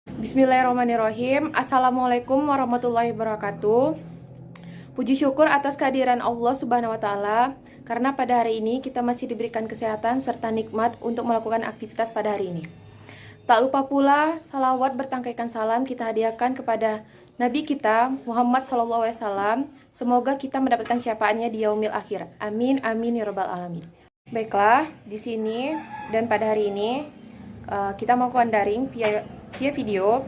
Bismillahirrahmanirrahim. Assalamualaikum warahmatullahi wabarakatuh. Puji syukur atas kehadiran Allah Subhanahu wa Ta'ala, karena pada hari ini kita masih diberikan kesehatan serta nikmat untuk melakukan aktivitas pada hari ini. Tak lupa pula, salawat bertangkaikan salam kita hadiahkan kepada Nabi kita Muhammad SAW. Semoga kita mendapatkan syafaatnya di yaumil akhir. Amin, amin ya rabbal alamin. Baiklah, di sini dan pada hari ini kita melakukan daring via video,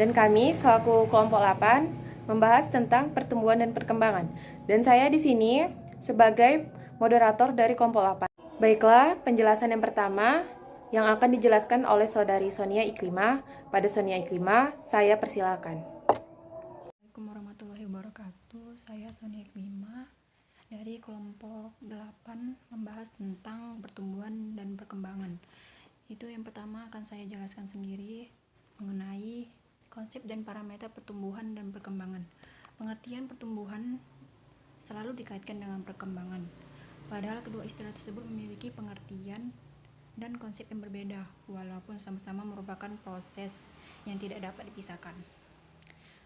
dan kami selaku kelompok 8 membahas tentang pertumbuhan dan perkembangan. Dan saya di sini sebagai moderator dari kelompok 8. Baiklah, penjelasan yang pertama yang akan dijelaskan oleh saudari Sonia Iklimah. Pada Sonia Iklimah, saya persilakan. Assalamualaikum warahmatullahi wabarakatuh. Saya Sonia Iklimah dari kelompok 8 membahas tentang pertumbuhan dan perkembangan. Itu yang pertama akan saya jelaskan sendiri mengenai konsep dan parameter pertumbuhan dan perkembangan. Pengertian pertumbuhan selalu dikaitkan dengan perkembangan, padahal kedua istilah tersebut memiliki pengertian dan konsep yang berbeda, walaupun sama-sama merupakan proses yang tidak dapat dipisahkan.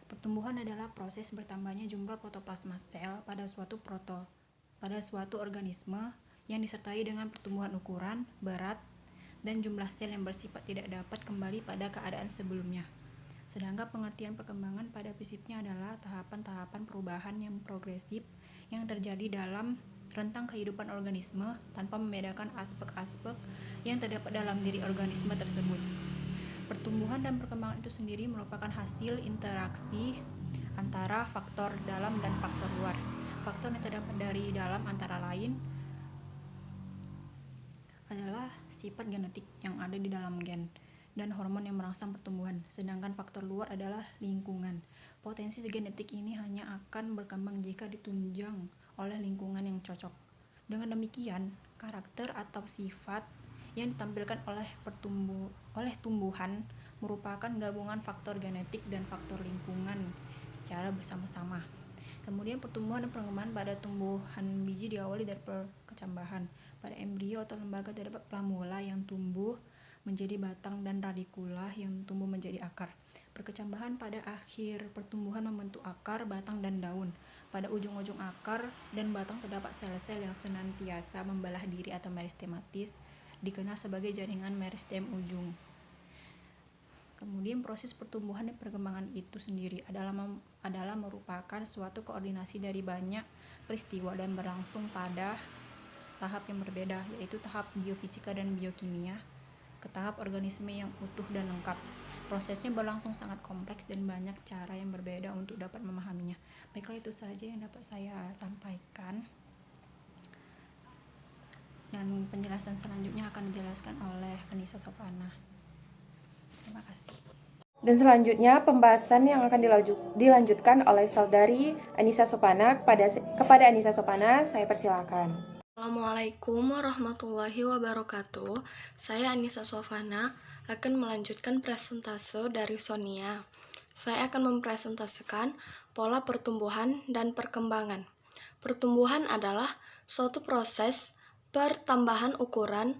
Pertumbuhan adalah proses bertambahnya jumlah protoplasma sel pada suatu organisme yang disertai dengan pertumbuhan ukuran, berat, dan jumlah sel yang bersifat tidak dapat kembali pada keadaan sebelumnya. Sedangkan pengertian perkembangan pada prinsipnya adalah tahapan-tahapan perubahan yang progresif yang terjadi dalam rentang kehidupan organisme tanpa membedakan aspek-aspek yang terdapat dalam diri organisme tersebut. Pertumbuhan dan perkembangan itu sendiri merupakan hasil interaksi antara faktor dalam dan faktor luar. Faktor yang terdapat dari dalam antara lain adalah sifat genetik yang ada di dalam gen dan hormon yang merangsang pertumbuhan, sedangkan faktor luar adalah lingkungan. Potensi genetik ini hanya akan berkembang jika ditunjang oleh lingkungan yang cocok. Dengan demikian, karakter atau sifat yang ditampilkan oleh tumbuhan merupakan gabungan faktor genetik dan faktor lingkungan secara bersama-sama. Kemudian pertumbuhan dan perkembangan pada tumbuhan biji diawali dari perkecambahan. Pada embrio atau lembaga terdapat plamula yang tumbuh menjadi batang dan radikula yang tumbuh menjadi akar. Perkecambahan pada akhir pertumbuhan membentuk akar, batang, dan daun. Pada ujung-ujung akar dan batang terdapat sel-sel yang senantiasa membelah diri atau meristematis, dikenal sebagai jaringan meristem ujung. Kemudian proses pertumbuhan dan perkembangan itu sendiri adalah merupakan suatu koordinasi dari banyak peristiwa dan berlangsung pada tahap yang berbeda, yaitu tahap biofisika dan biokimia ke tahap organisme yang utuh dan lengkap. Prosesnya berlangsung sangat kompleks dan banyak cara yang berbeda untuk dapat memahaminya. Baiklah, itu saja yang dapat saya sampaikan. Dan penjelasan selanjutnya akan dijelaskan oleh Anissa Sofana. Terima kasih. Dan selanjutnya pembahasan yang akan dilanjutkan oleh saudari Anissa Sofana. Kepada Anissa Sofana, saya persilakan. Assalamualaikum warahmatullahi wabarakatuh. Saya Anissa Sofana akan melanjutkan presentase dari Sonia. Saya akan mempresentasikan pola pertumbuhan dan perkembangan. Pertumbuhan adalah suatu proses pertambahan ukuran,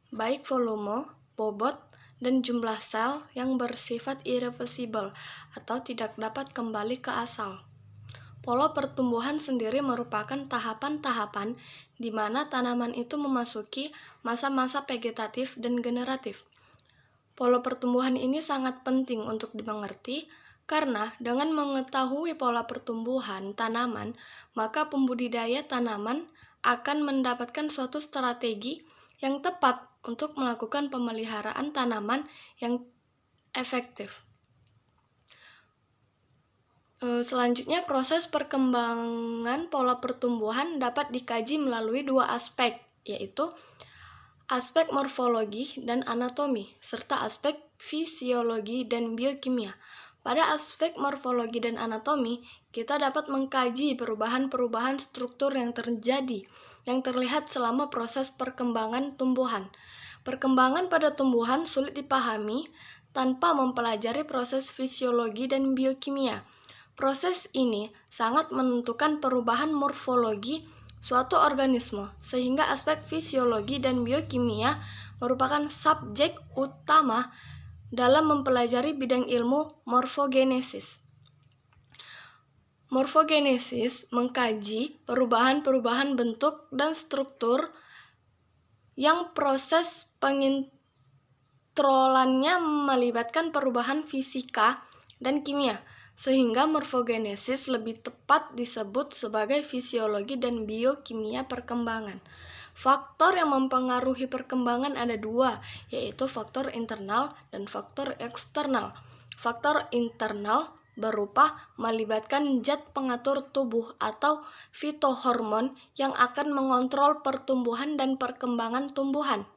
baik volume, bobot, dan jumlah sel yang bersifat irreversibel atau tidak dapat kembali ke asal. Pola pertumbuhan sendiri merupakan tahapan-tahapan di mana tanaman itu memasuki masa-masa vegetatif dan generatif. Pola pertumbuhan ini sangat penting untuk dimengerti karena dengan mengetahui pola pertumbuhan tanaman, maka pembudidaya tanaman akan mendapatkan suatu strategi yang tepat untuk melakukan pemeliharaan tanaman yang efektif. Selanjutnya, proses perkembangan pola pertumbuhan dapat dikaji melalui dua aspek, yaitu aspek morfologi dan anatomi, serta aspek fisiologi dan biokimia. Pada aspek morfologi dan anatomi, kita dapat mengkaji perubahan-perubahan struktur yang terjadi, yang terlihat selama proses perkembangan tumbuhan. Perkembangan pada tumbuhan sulit dipahami tanpa mempelajari proses fisiologi dan biokimia. Proses ini sangat menentukan perubahan morfologi suatu organisme, sehingga aspek fisiologi dan biokimia merupakan subjek utama dalam mempelajari bidang ilmu morfogenesis. Morfogenesis mengkaji perubahan-perubahan bentuk dan struktur yang proses pengintrolannya melibatkan perubahan fisika dan kimia, sehingga morfogenesis lebih tepat disebut sebagai fisiologi dan biokimia perkembangan. Faktor yang mempengaruhi perkembangan ada dua, yaitu faktor internal dan faktor eksternal. Faktor internal berupa melibatkan zat pengatur tubuh atau fitohormon yang akan mengontrol pertumbuhan dan perkembangan tumbuhan.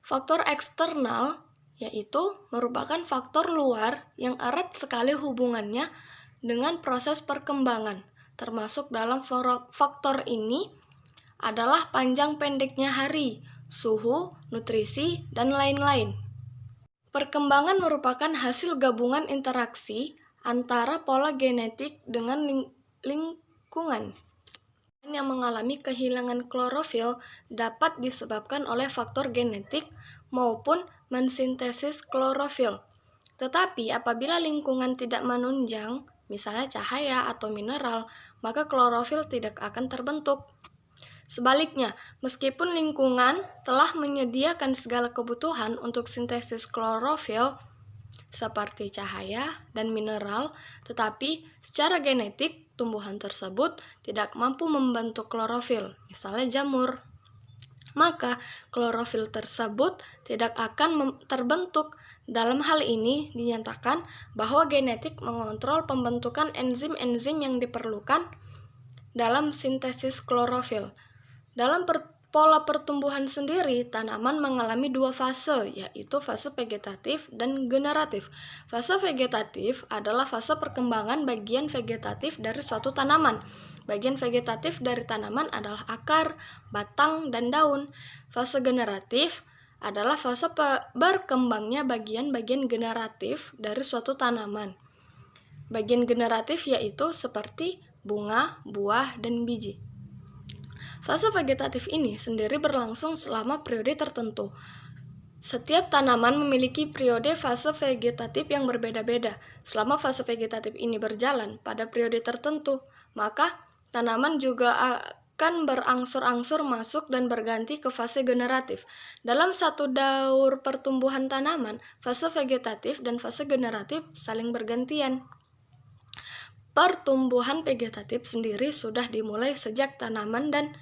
Faktor eksternal yaitu merupakan faktor luar yang erat sekali hubungannya dengan proses perkembangan. Termasuk dalam faktor ini adalah panjang pendeknya hari, suhu, nutrisi, dan lain-lain. Perkembangan merupakan hasil gabungan interaksi antara pola genetik dengan lingkungan. Yang mengalami kehilangan klorofil dapat disebabkan oleh faktor genetik maupun mensintesis klorofil. Tetapi apabila lingkungan tidak menunjang, misalnya cahaya atau mineral, maka klorofil tidak akan terbentuk. Sebaliknya, meskipun lingkungan telah menyediakan segala kebutuhan untuk sintesis klorofil seperti cahaya dan mineral, tetapi secara genetik tumbuhan tersebut tidak mampu membentuk klorofil, misalnya jamur. Maka klorofil tersebut tidak akan terbentuk. Dalam hal ini dinyatakan bahwa genetik mengontrol pembentukan enzim-enzim yang diperlukan dalam sintesis klorofil. Dalam pola pertumbuhan sendiri, tanaman mengalami dua fase, yaitu fase vegetatif dan generatif. Fase vegetatif adalah fase perkembangan bagian vegetatif dari suatu tanaman. Bagian vegetatif dari tanaman adalah akar, batang, dan daun. Fase generatif adalah fase berkembangnya bagian-bagian generatif dari suatu tanaman. Bagian generatif yaitu seperti bunga, buah, dan biji. Fase vegetatif ini sendiri berlangsung selama periode tertentu. Setiap tanaman memiliki periode fase vegetatif yang berbeda-beda. Selama fase vegetatif ini berjalan pada periode tertentu, maka tanaman juga akan berangsur-angsur masuk dan berganti ke fase generatif. Dalam satu daur pertumbuhan tanaman, fase vegetatif dan fase generatif saling bergantian. Pertumbuhan vegetatif sendiri sudah dimulai sejak tanaman dan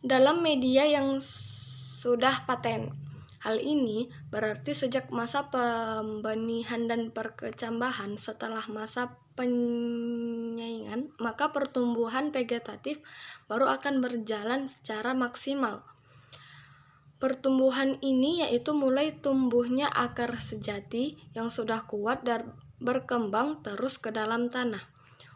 dalam media yang sudah paten. Hal ini berarti sejak masa pembenihan dan perkecambahan. Setelah masa penyaingan, maka pertumbuhan vegetatif baru akan berjalan secara maksimal. Pertumbuhan ini yaitu mulai tumbuhnya akar sejati yang sudah kuat dan berkembang terus ke dalam tanah.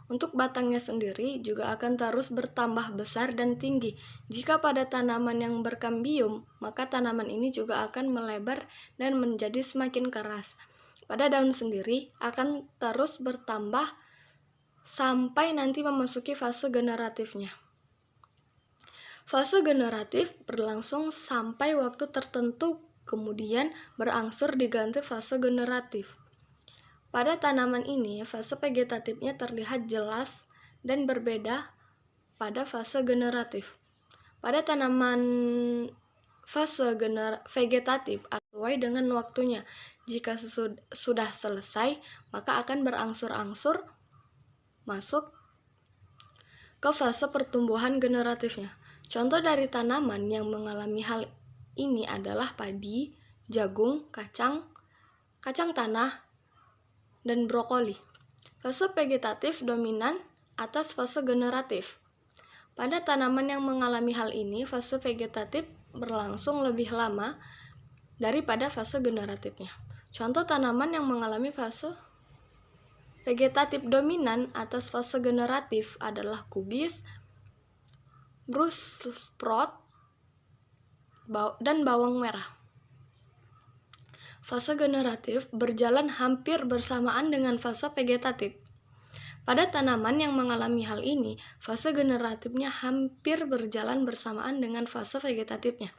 Untuk batangnya sendiri juga akan terus bertambah besar dan tinggi. Jika pada tanaman yang berkambium, maka tanaman ini juga akan melebar dan menjadi semakin keras. Pada daun sendiri akan terus bertambah sampai nanti memasuki fase generatifnya. Fase generatif berlangsung sampai waktu tertentu, kemudian berangsur diganti fase generatif. Pada tanaman ini, fase vegetatifnya terlihat jelas dan berbeda pada fase generatif. Pada tanaman fase vegetatif sesuai dengan waktunya. Jika sudah selesai, maka akan berangsur-angsur masuk ke fase pertumbuhan generatifnya. Contoh dari tanaman yang mengalami hal ini adalah padi, jagung, kacang tanah, dan brokoli. Fase vegetatif dominan atas fase generatif. Pada tanaman yang mengalami hal ini, fase vegetatif berlangsung lebih lama daripada fase generatifnya. Contoh tanaman yang mengalami fase vegetatif dominan atas fase generatif adalah kubis, Brussels sprout, dan bawang merah. Fase generatif berjalan hampir bersamaan dengan fase vegetatif. Pada tanaman yang mengalami hal ini, fase generatifnya hampir berjalan bersamaan dengan fase vegetatifnya.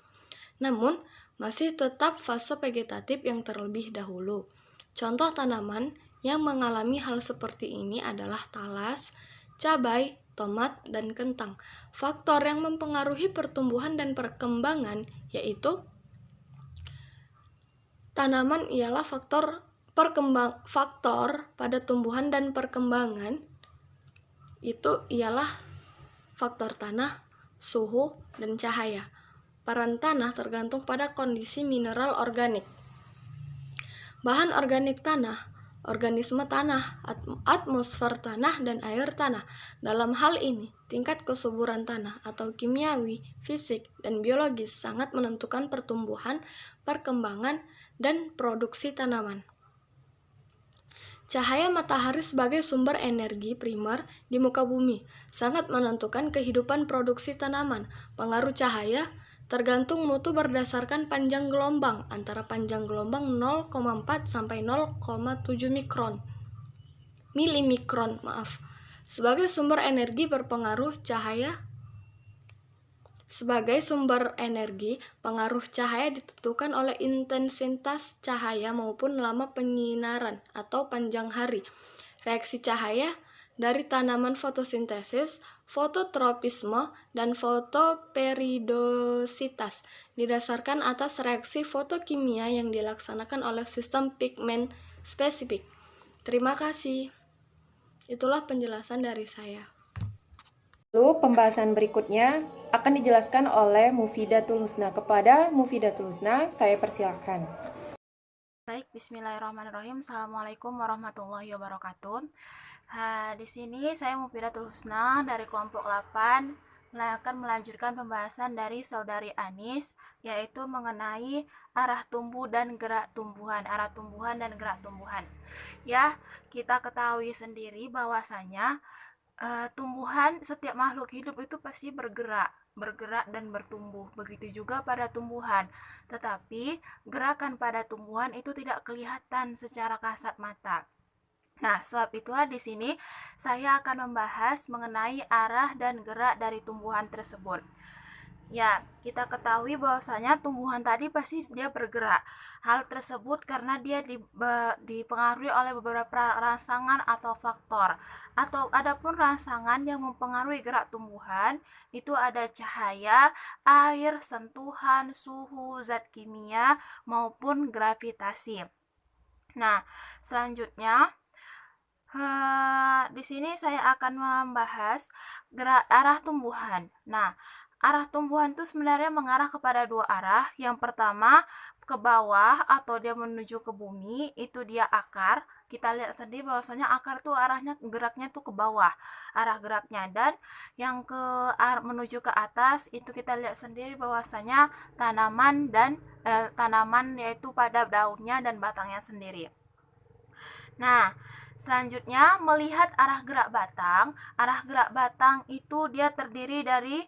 Namun, masih tetap fase vegetatif yang terlebih dahulu. Contoh tanaman yang mengalami hal seperti ini adalah talas, cabai, tomat, dan kentang. Faktor yang mempengaruhi pertumbuhan dan perkembangan yaitu tanaman ialah faktor pada tumbuhan dan perkembangan itu ialah faktor tanah, suhu, dan cahaya. Peran tanah tergantung pada kondisi mineral organik. Bahan organik tanah, organisme tanah, atmosfer tanah, dan air tanah. Dalam hal ini, tingkat kesuburan tanah atau kimiawi, fisik, dan biologis sangat menentukan pertumbuhan, perkembangan, dan produksi tanaman. Cahaya matahari sebagai sumber energi primer di muka bumi sangat menentukan kehidupan produksi tanaman. Pengaruh cahaya tergantung mutu berdasarkan panjang gelombang antara panjang gelombang 0,4 sampai 0,7 milimikron. Sebagai sumber energi berpengaruh cahaya pengaruh cahaya ditentukan oleh intensitas cahaya maupun lama penyinaran atau panjang hari. Reaksi cahaya dari tanaman fotosintesis, fototropisme, dan fotoperidositas didasarkan atas reaksi fotokimia yang dilaksanakan oleh sistem pigmen spesifik. Terima kasih. Itulah penjelasan dari saya. Lalu pembahasan berikutnya akan dijelaskan oleh Mufidatul Husna. Kepada Mufidatul Husna, saya persilakan. Baik, bismillahirrahmanirrahim. Assalamualaikum warahmatullahi wabarakatuh. Di sini saya Mufidatul Husna dari kelompok 8 akan melanjutkan pembahasan dari Saudari Anis, yaitu mengenai arah tumbuh dan gerak tumbuhan. Ya, kita ketahui sendiri bahwasanya tumbuhan, setiap makhluk hidup itu pasti bergerak dan bertumbuh. Begitu juga pada tumbuhan. Tetapi gerakan pada tumbuhan itu tidak kelihatan secara kasat mata. Nah, sebab itulah di sini saya akan membahas mengenai arah dan gerak dari tumbuhan tersebut. Ya, kita ketahui bahwasanya tumbuhan tadi pasti dia bergerak. Hal tersebut karena dia dipengaruhi oleh beberapa rangsangan atau faktor. Atau adapun rangsangan yang mempengaruhi gerak tumbuhan itu ada cahaya, air, sentuhan, suhu, zat kimia maupun gravitasi. Nah, selanjutnya di sini saya akan membahas arah tumbuhan. Nah, arah tumbuhan itu sebenarnya mengarah kepada dua arah. Yang pertama ke bawah atau dia menuju ke bumi, itu dia akar. Kita lihat sendiri bahwasanya akar tuh arahnya geraknya tuh ke bawah, arah geraknya. Dan yang menuju ke atas itu kita lihat sendiri bahwasanya tanaman yaitu pada daunnya dan batangnya sendiri. Nah, selanjutnya melihat arah gerak batang. Arah gerak batang itu dia terdiri dari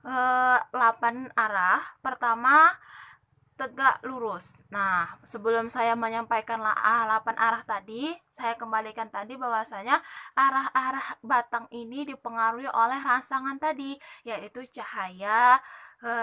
8 arah. Pertama, tegak lurus. Nah, sebelum saya menyampaikan 8 arah tadi, saya kembalikan tadi bahwasanya arah-arah batang ini dipengaruhi oleh rangsangan tadi, yaitu cahaya,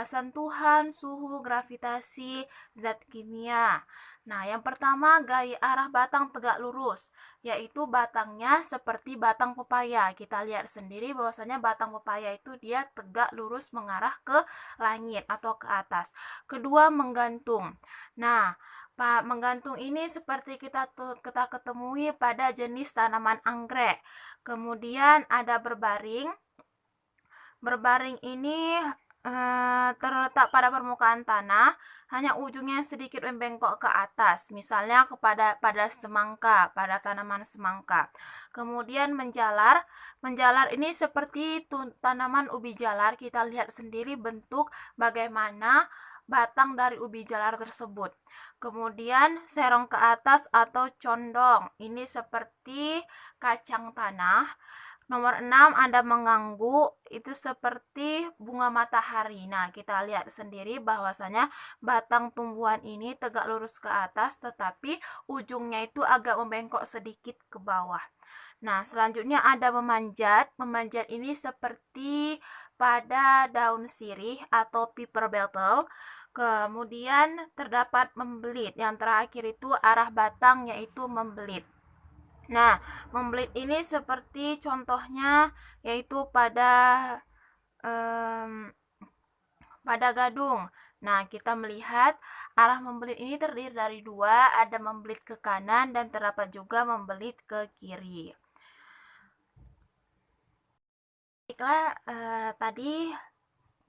sentuhan, suhu, gravitasi, zat kimia. Nah, yang pertama gaya arah batang tegak lurus, yaitu batangnya seperti batang pepaya. Kita lihat sendiri bahwasanya batang pepaya itu dia tegak lurus mengarah ke langit atau ke atas. Kedua, menggantung. Nah, menggantung ini seperti kita ketemui pada jenis tanaman anggrek. Kemudian ada berbaring. Berbaring ini terletak pada permukaan tanah, hanya ujungnya sedikit membengkok ke atas, misalnya pada semangka, pada tanaman semangka. Kemudian menjalar ini seperti tanaman ubi jalar. Kita lihat sendiri bentuk bagaimana batang dari ubi jalar tersebut. Kemudian serong ke atas atau condong, ini seperti kacang tanah. Nomor 6 ada mengganggu, itu seperti bunga matahari. Nah, kita lihat sendiri bahwasanya batang tumbuhan ini tegak lurus ke atas, tetapi ujungnya itu agak membengkok sedikit ke bawah. Nah, selanjutnya ada memanjat. Memanjat ini seperti pada daun sirih atau paper beetle. Kemudian terdapat membelit. Yang terakhir itu arah batang, yaitu membelit. Nah, membelit ini seperti contohnya yaitu pada gadung. Nah, kita melihat arah membelit ini terdiri dari dua, ada membelit ke kanan dan terdapat juga membelit ke kiri. Baiklah, tadi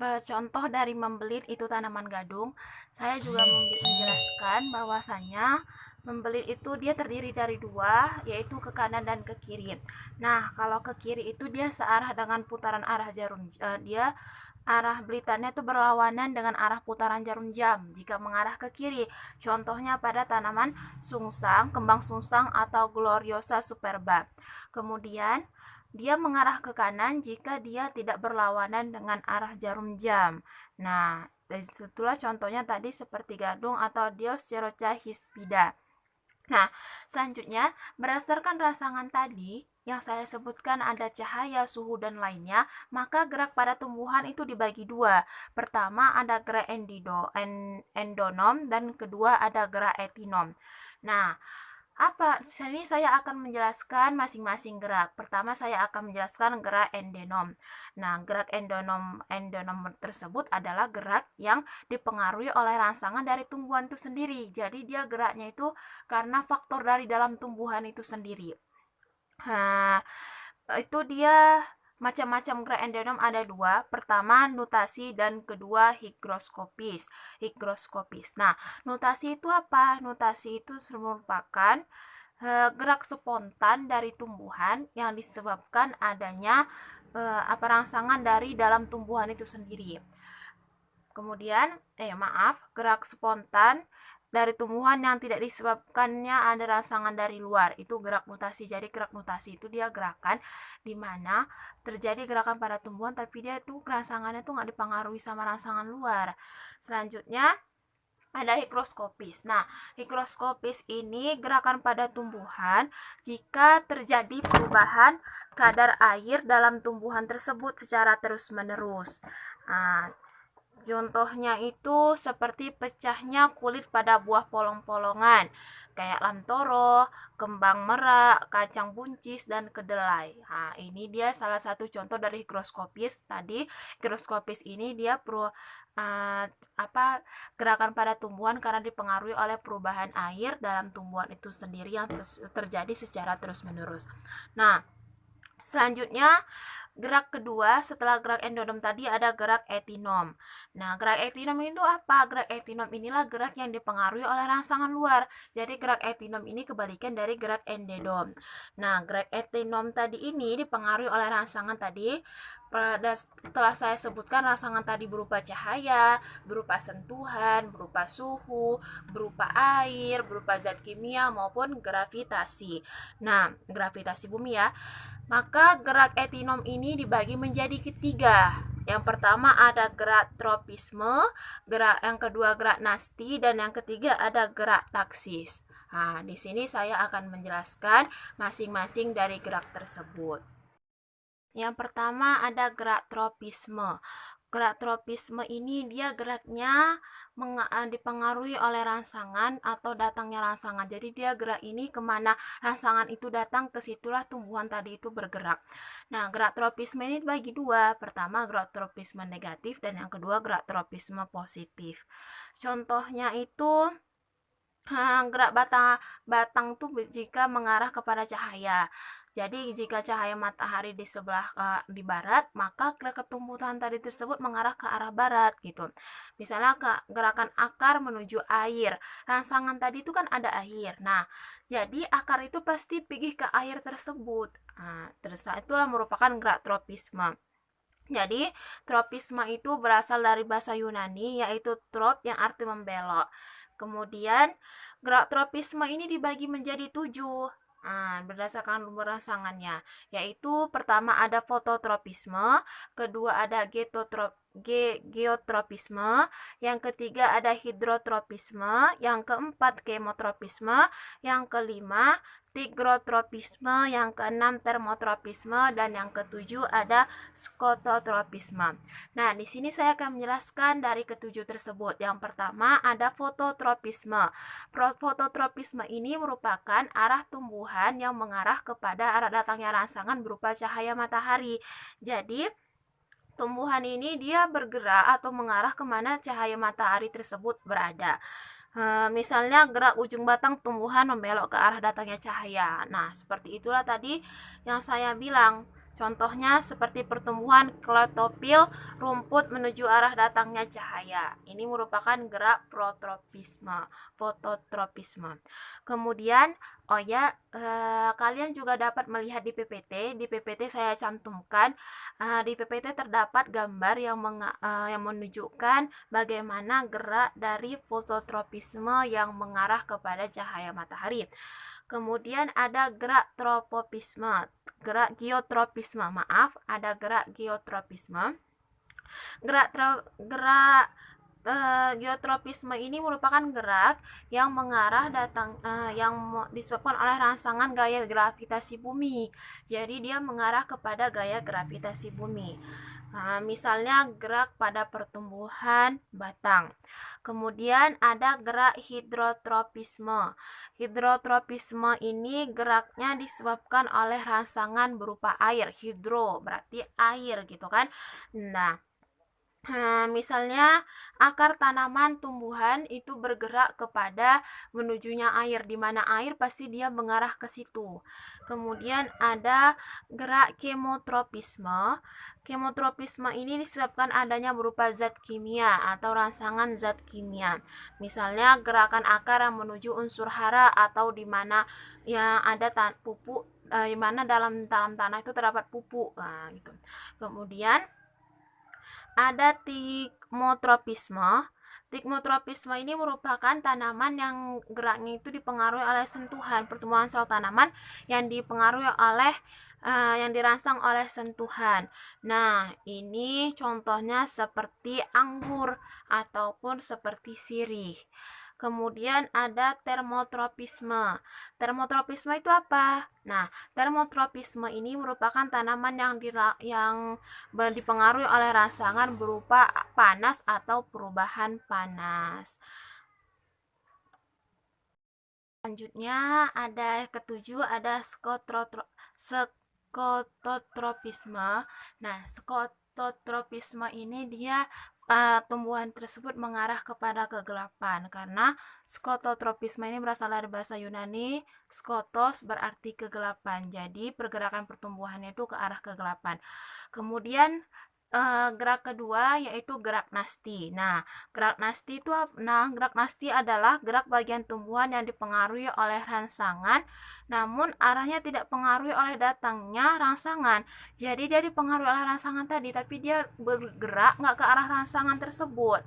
contoh dari membelit itu tanaman gadung. Saya juga menjelaskan bahwasanya membelit itu dia terdiri dari dua, yaitu ke kanan dan ke kiri. Nah, kalau ke kiri itu dia searah dengan putaran arah jarum, dia arah belitannya itu berlawanan dengan arah putaran jarum jam jika mengarah ke kiri. Contohnya pada tanaman sungsang, kembang sungsang atau Gloriosa superba. Kemudian dia mengarah ke kanan jika dia tidak berlawanan dengan arah jarum jam. Nah, itulah contohnya tadi seperti gadung atau Diospyrocha hispida. Nah, selanjutnya berdasarkan rangsangan tadi yang saya sebutkan ada cahaya, suhu, dan lainnya, maka gerak pada tumbuhan itu dibagi dua. Pertama ada gerak endonom dan kedua ada gerak etinom. Nah, sini saya akan menjelaskan masing-masing gerak. Pertama saya akan menjelaskan gerak endonom. Nah, gerak endonom tersebut adalah gerak yang dipengaruhi oleh rangsangan dari tumbuhan itu sendiri. Jadi dia geraknya itu karena faktor dari dalam tumbuhan itu sendiri. Nah, itu dia macam-macam gerak endonom ada dua. Pertama nutasi dan kedua higroskopis. Nah, nutasi itu apa? Nutasi itu merupakan gerak spontan dari tumbuhan yang disebabkan adanya rangsangan dari dalam tumbuhan itu sendiri. Kemudian, gerak spontan dari tumbuhan yang tidak disebabkannya ada rangsangan dari luar, itu gerak nutasi. Jadi gerak nutasi itu dia gerakan di mana terjadi gerakan pada tumbuhan tapi dia tuh rangsangannya tuh nggak dipengaruhi sama rangsangan luar. Selanjutnya ada higroskopis. Nah, higroskopis ini gerakan pada tumbuhan jika terjadi perubahan kadar air dalam tumbuhan tersebut secara terus-menerus. Nah, contohnya itu seperti pecahnya kulit pada buah polong-polongan, kayak lamtoro, kembang merak, kacang buncis, dan kedelai. Nah, ini dia salah satu contoh dari higroskopis. Tadi higroskopis ini dia gerakan pada tumbuhan karena dipengaruhi oleh perubahan air dalam tumbuhan itu sendiri yang terjadi secara terus-menerus. Nah, selanjutnya gerak kedua setelah gerak endonom tadi ada gerak etinom. Nah, gerak etinom itu apa? Gerak etinom inilah gerak yang dipengaruhi oleh rangsangan luar. Jadi gerak etinom ini kebalikan dari gerak endodom. Nah, gerak etinom tadi ini dipengaruhi oleh rangsangan tadi. Setelah saya sebutkan rangsangan tadi berupa cahaya, berupa sentuhan, berupa suhu, berupa air, berupa zat kimia maupun gravitasi. Nah, gravitasi bumi ya. Maka gerak etinom ini dibagi menjadi ketiga. Yang pertama ada gerak tropisme, yang kedua gerak nasti, dan yang ketiga ada gerak taksis. Nah, di sini saya akan menjelaskan masing-masing dari gerak tersebut. Yang pertama ada gerak tropisme. Gerak tropisme ini dia geraknya dipengaruhi oleh rangsangan atau datangnya rangsangan. Jadi dia gerak ini kemana rangsangan itu datang, ke situlah tumbuhan tadi itu bergerak. Nah, gerak tropisme ini dibagi dua. Pertama gerak tropisme negatif dan yang kedua gerak tropisme positif. Contohnya itu gerak batang tuh jika mengarah kepada cahaya. Jadi jika cahaya matahari di sebelah di barat, maka gerak tumbuhan tadi tersebut mengarah ke arah barat gitu. Misalnya gerakan akar menuju air. Rangsangan tadi itu kan ada air. Nah, jadi akar itu pasti pergi ke air tersebut. Nah, itulah merupakan gerak tropisme. Jadi, tropisme itu berasal dari bahasa Yunani, yaitu trop yang arti membelok. Kemudian, gerak tropisme ini dibagi menjadi 7. Berdasarkan rangsangannya, yaitu pertama ada fototropisme, kedua ada geotropisme, yang ketiga ada hidrotropisme, yang keempat kemotropisme, yang kelima tigrotropisme, yang keenam termotropisme, dan yang ketujuh ada skototropisme. Nah, di sini saya akan menjelaskan dari ketujuh tersebut. Yang pertama ada fototropisme. Fototropisme ini merupakan arah tumbuhan yang mengarah kepada arah datangnya rangsangan berupa cahaya matahari. Jadi, tumbuhan ini dia bergerak atau mengarah kemana cahaya matahari tersebut berada. Misalnya gerak ujung batang tumbuhan membelok ke arah datangnya cahaya. Nah, seperti itulah tadi yang saya bilang. Contohnya seperti pertumbuhan klotopil, rumput menuju arah datangnya cahaya. Ini merupakan gerak protropisme, fototropisme. Kemudian, kalian juga dapat melihat di PPT. Di PPT saya cantumkan, di PPT terdapat gambar yang menunjukkan bagaimana gerak dari fototropisme yang mengarah kepada cahaya matahari. Kemudian ada gerak geotropisme. Ada gerak geotropisme. Geotropisme ini merupakan gerak yang mengarah yang disebabkan oleh rangsangan gaya gravitasi bumi. Jadi dia mengarah kepada gaya gravitasi bumi. Misalnya gerak pada pertumbuhan batang. Kemudian ada gerak hidrotropisme. Hidrotropisme ini geraknya disebabkan oleh rangsangan berupa air. Hidro berarti air gitu kan. Nah, misalnya akar tanaman tumbuhan itu bergerak kepada menujunya air, di mana air pasti dia mengarah ke situ. Kemudian ada gerak kemotropisme. Kemotropisme ini disebabkan adanya berupa zat kimia atau rangsangan zat kimia. Misalnya gerakan akar yang menuju unsur hara atau di mana yang ada pupuk, di mana dalam tanah itu terdapat pupuk. Nah, gitu. Kemudian ada tigmotropisme. Tigmotropisme ini merupakan tanaman yang geraknya itu dipengaruhi oleh sentuhan, pertumbuhan sel tanaman yang dipengaruhi oleh yang dirangsang oleh sentuhan. Nah, ini contohnya seperti anggur ataupun seperti sirih. Kemudian ada termotropisme. Termotropisme itu apa? Nah, termotropisme ini merupakan tanaman yang dipengaruhi oleh rangsangan berupa panas atau perubahan panas. Selanjutnya ada ketujuh, ada skototropisme. Nah, skototropisme ini dia tumbuhan tersebut mengarah kepada kegelapan, karena skototropisme ini berasal dari bahasa Yunani. Skotos berarti kegelapan, jadi pergerakan pertumbuhannya itu ke arah kegelapan. Kemudian gerak kedua yaitu gerak nasti. Gerak nasti adalah gerak bagian tumbuhan yang dipengaruhi oleh rangsangan, namun arahnya tidak pengaruhi oleh datangnya rangsangan. Jadi dia dipengaruhi oleh rangsangan tadi, tapi dia bergerak nggak ke arah rangsangan tersebut.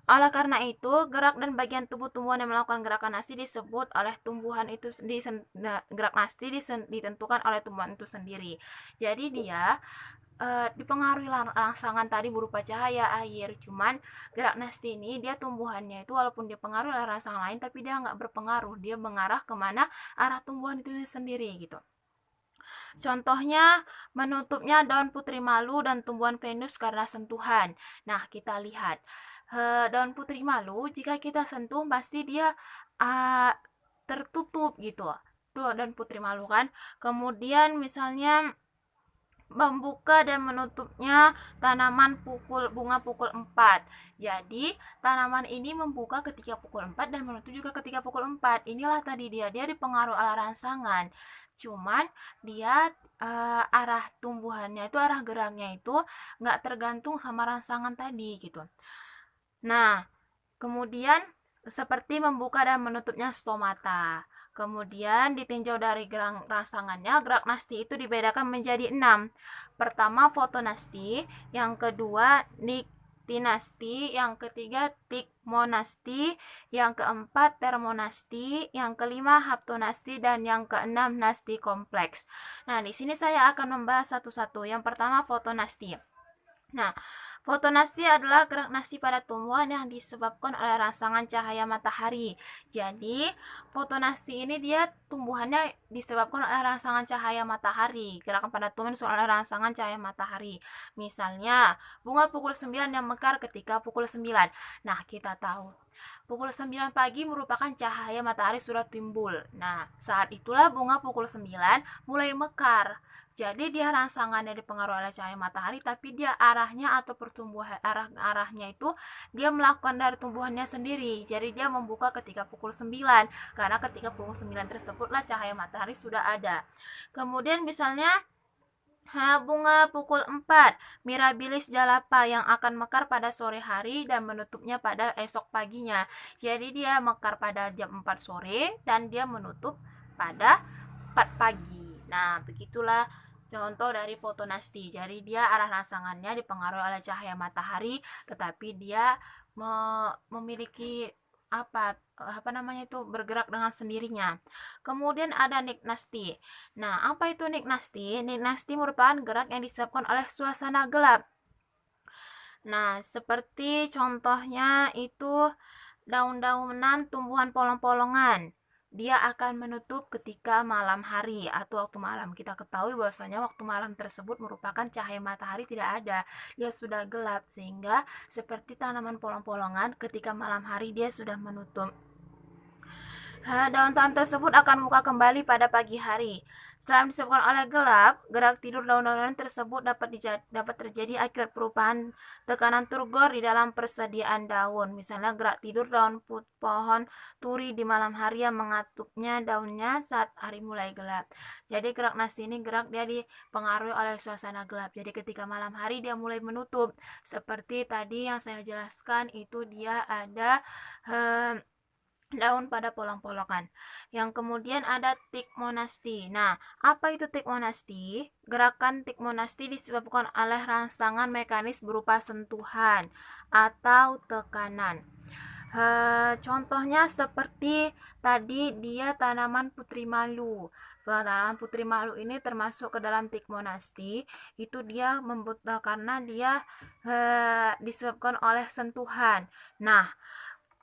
Oleh karena itu, gerak dan bagian tubuh tumbuhan yang melakukan gerakan nasti disebut oleh tumbuhan itu gerak nasti ditentukan oleh tumbuhan itu sendiri. Jadi dia dipengaruhi rangsangan tadi berupa cahaya, air. Cuman gerak nasti ini dia tumbuhannya itu walaupun dipengaruhi oleh rangsangan lain, tapi dia nggak berpengaruh, dia mengarah kemana arah tumbuhan itu sendiri gitu. Contohnya menutupnya daun putri malu dan tumbuhan Venus karena sentuhan. Nah, kita lihat daun putri malu jika kita sentuh pasti dia tertutup gitu. Tuh daun putri malu kan. Kemudian misalnya membuka dan menutupnya tanaman bunga pukul 4. Jadi, tanaman ini membuka ketika pukul 4 dan menutup juga ketika pukul 4. Inilah tadi dia dipengaruhi oleh rangsangan. Cuman dia arah tumbuhannya itu, arah geraknya itu nggak tergantung sama rangsangan tadi gitu. Nah, kemudian seperti membuka dan menutupnya stomata. Kemudian ditinjau dari rangsangannya, gerak nasti itu dibedakan menjadi 6. Pertama fotonasti, yang kedua aktinasti, yang ketiga tikmonasti, yang keempat termonasti, yang kelima haptonasti, dan yang keenam nasti kompleks. Nah, di sini saya akan membahas satu-satu. Yang pertama fotonasti. Nah, fotonasti adalah gerak nasti pada tumbuhan yang disebabkan oleh rangsangan cahaya matahari. Jadi, fotonasti ini dia tumbuhannya disebabkan oleh rangsangan cahaya matahari. Gerakan pada tumbuhan disebabkan oleh rangsangan cahaya matahari. Misalnya, bunga pukul 9 yang mekar ketika pukul 9. Nah, kita tahu pukul 9 pagi merupakan cahaya matahari sudah timbul. Nah, saat itulah bunga pukul 9 mulai mekar. Jadi dia rangsangannya dipengaruhi oleh cahaya matahari, tapi dia arahnya atau pertumbuhan arahnya itu dia melakukan dari tumbuhannya sendiri. Jadi dia membuka ketika pukul 9, karena ketika pukul 9 tersebutlah cahaya matahari sudah ada. Kemudian misalnya bunga pukul 4, Mirabilis jalapa yang akan mekar pada sore hari dan menutupnya pada esok paginya. Jadi dia mekar pada jam 4 sore dan dia menutup pada 4 pagi. Nah, begitulah contoh dari fotonasti. Jadi dia arah rangsangannya dipengaruhi oleh cahaya matahari, tetapi dia memiliki apa namanya itu bergerak dengan sendirinya. Kemudian ada niknasti. Nah, apa itu niknasti? Niknasti merupakan gerak yang disebabkan oleh suasana gelap. Nah, seperti contohnya itu daun-daunan tumbuhan polong-polongan. Dia akan menutup ketika malam hari atau waktu malam. Kita ketahui bahwasanya waktu malam tersebut merupakan cahaya matahari tidak ada. Dia sudah gelap sehingga seperti tanaman polong-polongan ketika malam hari dia sudah menutup. Daun-daun tersebut akan buka kembali pada pagi hari. Selain disebabkan oleh gelap, gerak tidur daun-daunan tersebut dapat terjadi akibat perubahan tekanan turgor di dalam persediaan daun. Misalnya gerak tidur daun pohon turi di malam hari yang mengatupnya daunnya saat hari mulai gelap. Jadi gerak nasti ini gerak dia dipengaruhi oleh suasana gelap. Jadi ketika malam hari dia mulai menutup. Seperti tadi yang saya jelaskan itu dia ada daun pada polong-polongan. Yang kemudian ada tikmonasti. Nah, apa itu tikmonasti? Gerakan tikmonasti disebabkan oleh rangsangan mekanis berupa sentuhan atau tekanan. Contohnya seperti tadi dia tanaman putri malu. Tanaman putri malu ini termasuk ke dalam tikmonasti. Itu dia karena dia disebabkan oleh sentuhan. Nah,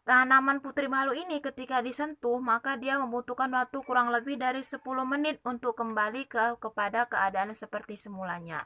tanaman putri malu ini ketika disentuh maka dia membutuhkan waktu kurang lebih dari 10 menit untuk kembali kepada keadaan seperti semulanya.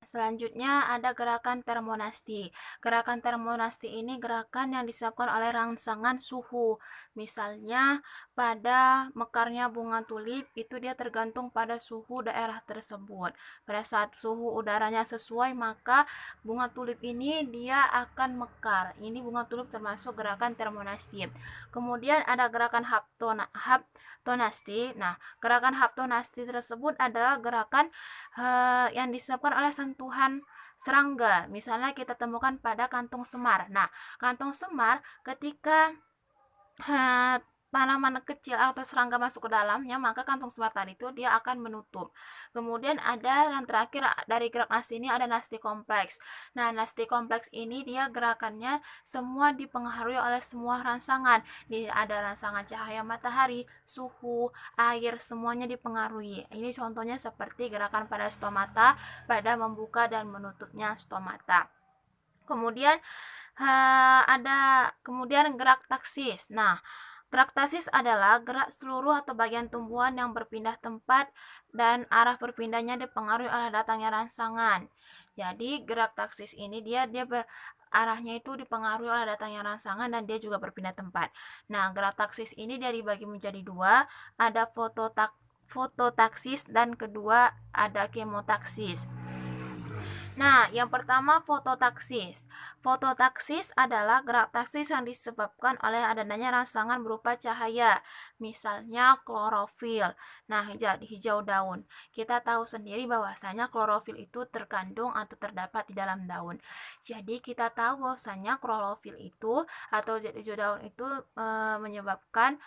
Selanjutnya ada gerakan termonasti. Gerakan termonasti ini gerakan yang disebabkan oleh rangsangan suhu. Misalnya pada mekarnya bunga tulip itu dia tergantung pada suhu daerah tersebut. Pada saat suhu udaranya sesuai maka bunga tulip ini dia akan mekar. Ini bunga tulip termasuk gerakan termonasti. Kemudian ada gerakan haptonasti. Nah, gerakan haptonasti tersebut adalah gerakan yang disebabkan oleh sentuhan serangga. Misalnya kita temukan pada kantung semar. Nah, kantung semar ketika tanaman kecil atau serangga masuk ke dalamnya, maka kantung semar tadi itu dia akan menutup. Kemudian ada yang terakhir dari gerak nasti ini ada nasti kompleks. Nah, nasti kompleks ini dia gerakannya semua dipengaruhi oleh semua rangsangan. Ada rangsangan cahaya matahari, suhu, air, semuanya dipengaruhi. Ini contohnya seperti gerakan pada stomata, pada membuka dan menutupnya stomata. Kemudian ada gerak taksis. Nah, gerak taksis adalah gerak seluruh atau bagian tumbuhan yang berpindah tempat dan arah berpindahnya dipengaruhi oleh datangnya rangsangan. Jadi gerak taksis ini dia arahnya itu dipengaruhi oleh datangnya rangsangan dan dia juga berpindah tempat. Nah, gerak taksis ini dia dibagi menjadi dua, ada fototaksis dan kedua ada kemotaksis. Nah, yang pertama fototaksis. Fototaksis adalah gerak taksis yang disebabkan oleh adanya rangsangan berupa cahaya, misalnya klorofil. Nah, hijau daun. Kita tahu sendiri bahwasanya klorofil itu terkandung atau terdapat di dalam daun. Jadi kita tahu bahwasanya klorofil itu atau zat hijau daun itu menyebabkan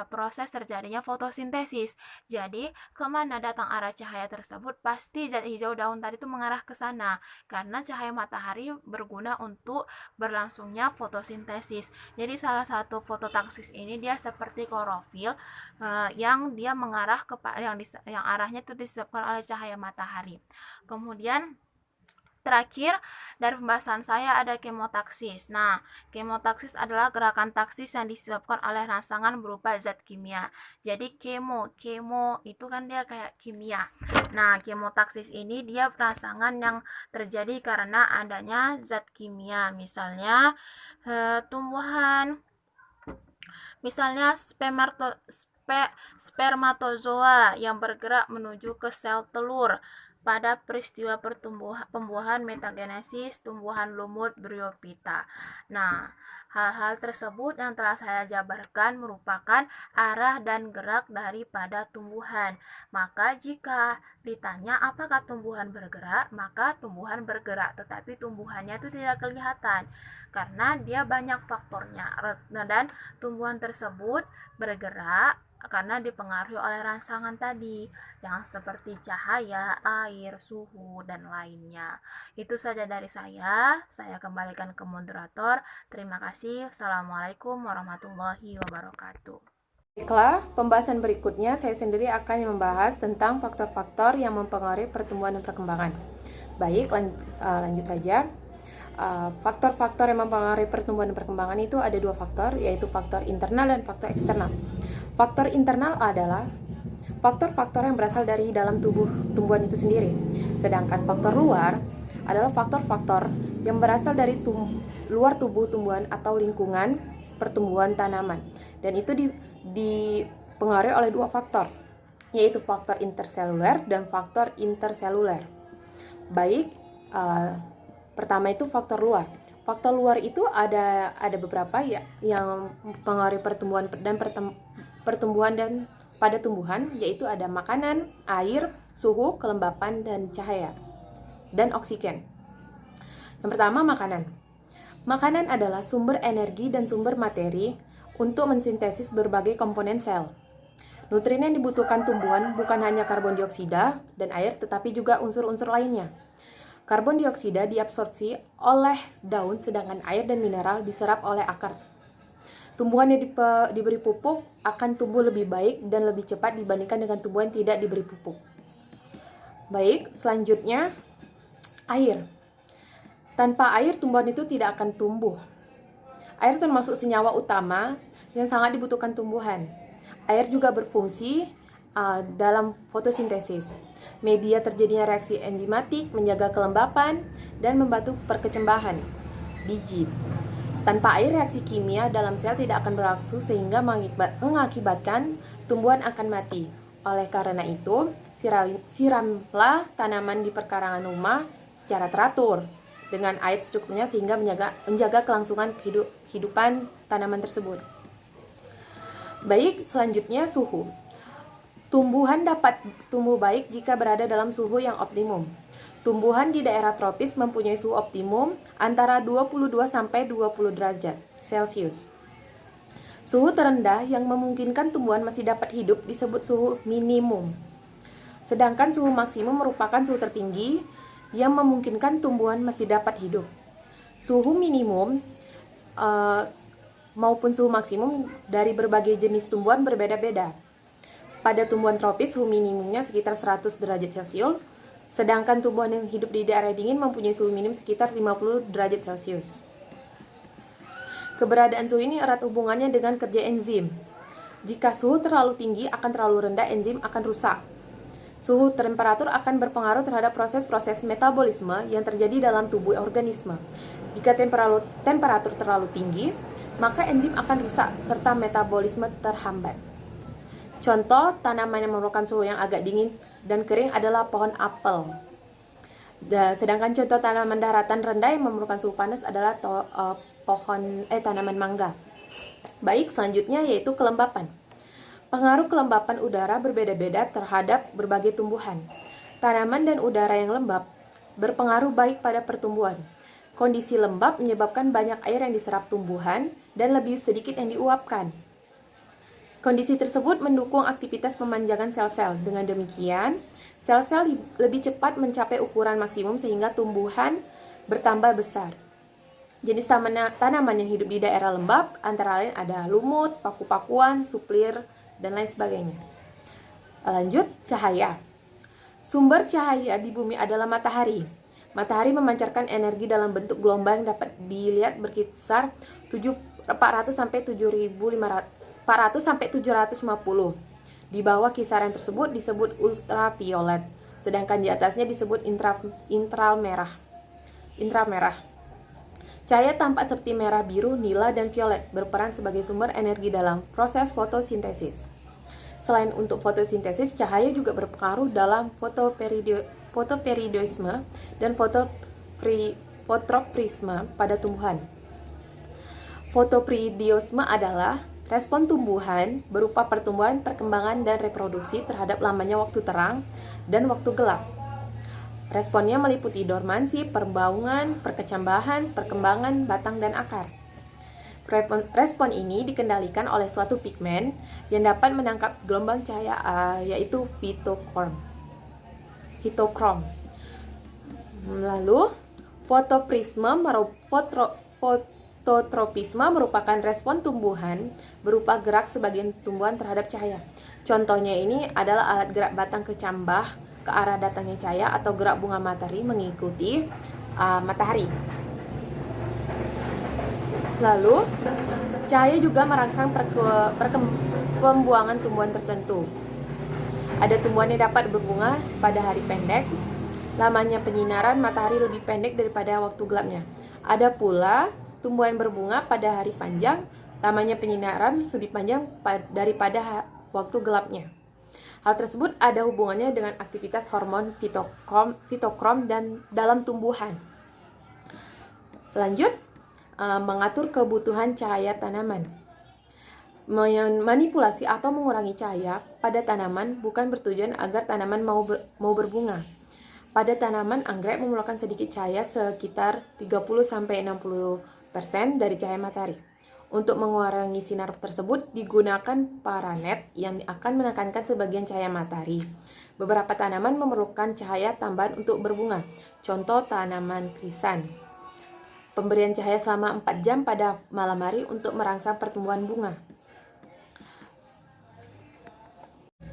proses terjadinya fotosintesis. Jadi, kemana datang arah cahaya tersebut, pasti zat hijau daun tadi itu mengarah ke sana karena cahaya matahari berguna untuk berlangsungnya fotosintesis. Jadi salah satu fototaksis ini dia seperti klorofil yang dia mengarah ke yang arahnya itu disebabkan oleh cahaya matahari. Kemudian terakhir dari pembahasan saya ada kemotaksis. Nah, kemotaksis adalah gerakan taksis yang disebabkan oleh rangsangan berupa zat kimia. Jadi kemo itu kan dia kayak kimia. Nah, kemotaksis ini dia rangsangan yang terjadi karena adanya zat kimia. Misalnya tumbuhan, misalnya spermatozoa yang bergerak menuju ke sel telur pada peristiwa pembuahan metagenesis tumbuhan lumut bryophyta. Nah, hal-hal tersebut yang telah saya jabarkan merupakan arah dan gerak daripada tumbuhan. Maka jika ditanya apakah tumbuhan bergerak, maka tumbuhan bergerak, tetapi tumbuhannya itu tidak kelihatan karena dia banyak faktornya. Dan tumbuhan tersebut bergerak karena dipengaruhi oleh rangsangan tadi yang seperti cahaya, air, suhu, dan lainnya. Itu saja dari saya kembalikan ke moderator. Terima kasih. Assalamualaikum warahmatullahi wabarakatuh. Baiklah, pembahasan berikutnya saya sendiri akan membahas tentang faktor-faktor yang mempengaruhi pertumbuhan dan perkembangan. Baik, lanjut saja. Faktor-faktor yang mempengaruhi pertumbuhan dan perkembangan itu ada dua faktor, yaitu faktor internal dan faktor eksternal. Faktor internal adalah faktor-faktor yang berasal dari dalam tubuh tumbuhan itu sendiri. Sedangkan faktor luar adalah faktor-faktor yang berasal dari luar tubuh tumbuhan atau lingkungan pertumbuhan tanaman. Dan itu dipengaruhi oleh dua faktor, yaitu faktor interseluler dan faktor interseluler. Baik, pertama itu faktor luar. Faktor luar itu ada beberapa ya, yang mempengaruhi pertumbuhan dan pada tumbuhan, yaitu ada makanan, air, suhu, kelembapan, dan cahaya, dan oksigen. Yang pertama, makanan. Makanan adalah sumber energi dan sumber materi untuk mensintesis berbagai komponen sel. Nutrien yang dibutuhkan tumbuhan bukan hanya karbon dioksida dan air, tetapi juga unsur-unsur lainnya. Karbon dioksida diabsorpsi oleh daun, sedangkan air dan mineral diserap oleh akar. Tumbuhan yang diberi pupuk akan tumbuh lebih baik dan lebih cepat dibandingkan dengan tumbuhan yang tidak diberi pupuk. Baik, selanjutnya air. Tanpa air, tumbuhan itu tidak akan tumbuh. Air termasuk senyawa utama yang sangat dibutuhkan tumbuhan. Air juga berfungsi dalam fotosintesis. Media terjadinya reaksi enzimatik, menjaga kelembapan, dan membantu perkecambahan biji. Tanpa air, reaksi kimia dalam sel tidak akan berlangsung sehingga mengakibatkan tumbuhan akan mati. Oleh karena itu, siramlah tanaman di perkarangan rumah secara teratur dengan air secukupnya sehingga menjaga kelangsungan kehidupan tanaman tersebut. Baik, selanjutnya suhu. Tumbuhan dapat tumbuh baik jika berada dalam suhu yang optimum. Tumbuhan di daerah tropis mempunyai suhu optimum antara 22 sampai 20 derajat Celcius. Suhu terendah yang memungkinkan tumbuhan masih dapat hidup disebut suhu minimum. Sedangkan suhu maksimum merupakan suhu tertinggi yang memungkinkan tumbuhan masih dapat hidup. Suhu minimum maupun suhu maksimum dari berbagai jenis tumbuhan berbeda-beda. Pada tumbuhan tropis, suhu minimumnya sekitar 100 derajat Celcius, sedangkan tumbuhan yang hidup di daerah dingin mempunyai suhu minimum sekitar 50 derajat Celcius. Keberadaan suhu ini erat hubungannya dengan kerja enzim. Jika suhu terlalu tinggi akan terlalu rendah, enzim akan rusak. Suhu temperatur akan berpengaruh terhadap proses-proses metabolisme yang terjadi dalam tubuh organisme. Jika temperatur terlalu tinggi, maka enzim akan rusak serta metabolisme terhambat. Contoh tanaman yang memerlukan suhu yang agak dingin dan kering adalah pohon apel. Sedangkan contoh tanaman daratan rendah yang memerlukan suhu panas adalah tanaman mangga. Baik, selanjutnya yaitu kelembapan. Pengaruh kelembapan udara berbeda-beda terhadap berbagai tumbuhan. Tanaman dan udara yang lembab berpengaruh baik pada pertumbuhan. Kondisi lembab menyebabkan banyak air yang diserap tumbuhan dan lebih sedikit yang diuapkan. Kondisi tersebut mendukung aktivitas pemanjangan sel-sel. Dengan demikian, sel-sel lebih cepat mencapai ukuran maksimum sehingga tumbuhan bertambah besar. Jenis tanaman yang hidup di daerah lembab antara lain ada lumut, paku-pakuan, suplir, dan lain sebagainya. Lanjut, cahaya. Sumber cahaya di bumi adalah matahari. Matahari memancarkan energi dalam bentuk gelombang yang dapat dilihat berkisar 400 sampai 750. Di bawah kisaran tersebut disebut ultraviolet, sedangkan di atasnya disebut intramerah. Cahaya tampak seperti merah, biru, nila, dan violet, berperan sebagai sumber energi dalam proses fotosintesis. Selain untuk fotosintesis, cahaya juga berpengaruh dalam fotoperiodisme dan fototropisme pada tumbuhan. Fotoperiodisme adalah respon tumbuhan berupa pertumbuhan, perkembangan, dan reproduksi terhadap lamanya waktu terang dan waktu gelap. Responnya meliputi dormansi, perbaungan, perkecambahan, perkembangan batang dan akar. Respon ini dikendalikan oleh suatu pigmen yang dapat menangkap gelombang cahaya, yaitu fitokrom. Lalu, fototropisme merupakan respon tumbuhan berupa gerak sebagian tumbuhan terhadap cahaya. Contohnya ini adalah alat gerak batang kecambah ke arah datangnya cahaya atau gerak bunga matahari mengikuti matahari. Lalu, cahaya juga merangsang pembuangan tumbuhan tertentu. Ada tumbuhan yang dapat berbunga pada hari pendek, lamanya penyinaran matahari lebih pendek daripada waktu gelapnya. Ada pula tumbuhan berbunga pada hari panjang, lamanya penyinaran lebih panjang daripada waktu gelapnya. Hal tersebut ada hubungannya dengan aktivitas hormon fitokrom dan dalam tumbuhan. Lanjut, mengatur kebutuhan cahaya tanaman. Manipulasi atau mengurangi cahaya pada tanaman bukan bertujuan agar tanaman mau berbunga. Pada tanaman anggrek memerlukan sedikit cahaya sekitar 30-60% dari cahaya matahari. Untuk mengurangi sinar tersebut digunakan paranet yang akan menekankan sebagian cahaya matahari. Beberapa tanaman memerlukan cahaya tambahan untuk berbunga. Contoh tanaman krisan. Pemberian cahaya selama 4 jam pada malam hari untuk merangsang pertumbuhan bunga.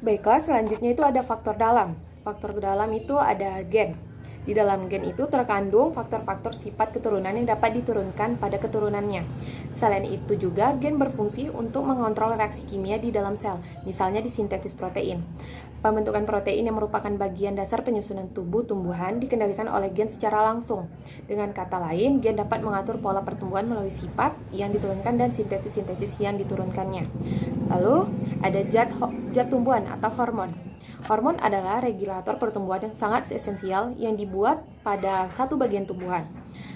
Baiklah, selanjutnya itu ada faktor dalam. Faktor dalam itu ada gen. Di dalam gen itu terkandung faktor-faktor sifat keturunan yang dapat diturunkan pada keturunannya. Selain itu juga gen berfungsi untuk mengontrol reaksi kimia di dalam sel, misalnya di sintetis protein. Pembentukan protein yang merupakan bagian dasar penyusunan tubuh tumbuhan dikendalikan oleh gen secara langsung. Dengan kata lain, gen dapat mengatur pola pertumbuhan melalui sifat yang diturunkan dan sintetis-sintetis yang diturunkannya. Lalu, ada zat tumbuhan atau hormon. Hormon adalah regulator pertumbuhan yang sangat esensial yang dibuat pada satu bagian tumbuhan.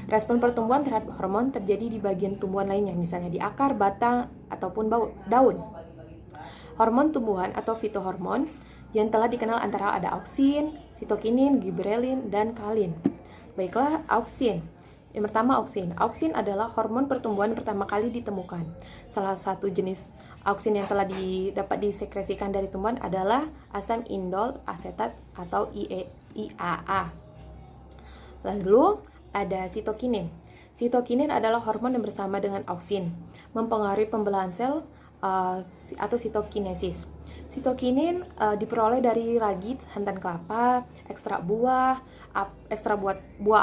Respon pertumbuhan terhadap hormon terjadi di bagian tumbuhan lainnya, misalnya di akar, batang, ataupun daun. Hormon tumbuhan atau fitohormon yang telah dikenal antara ada auksin, sitokinin, giberelin, dan kalin. Baiklah, auksin. Yang pertama auksin. Auksin adalah hormon pertumbuhan pertama kali ditemukan. Salah satu jenis auksin yang telah dapat disekresikan dari tumbuhan adalah asam indol asetat atau IAA. Lalu ada sitokinin. Sitokinin adalah hormon yang bersama dengan auksin mempengaruhi pembelahan sel atau sitokinesis. Sitokinin diperoleh dari ragi santan kelapa, ekstrak buah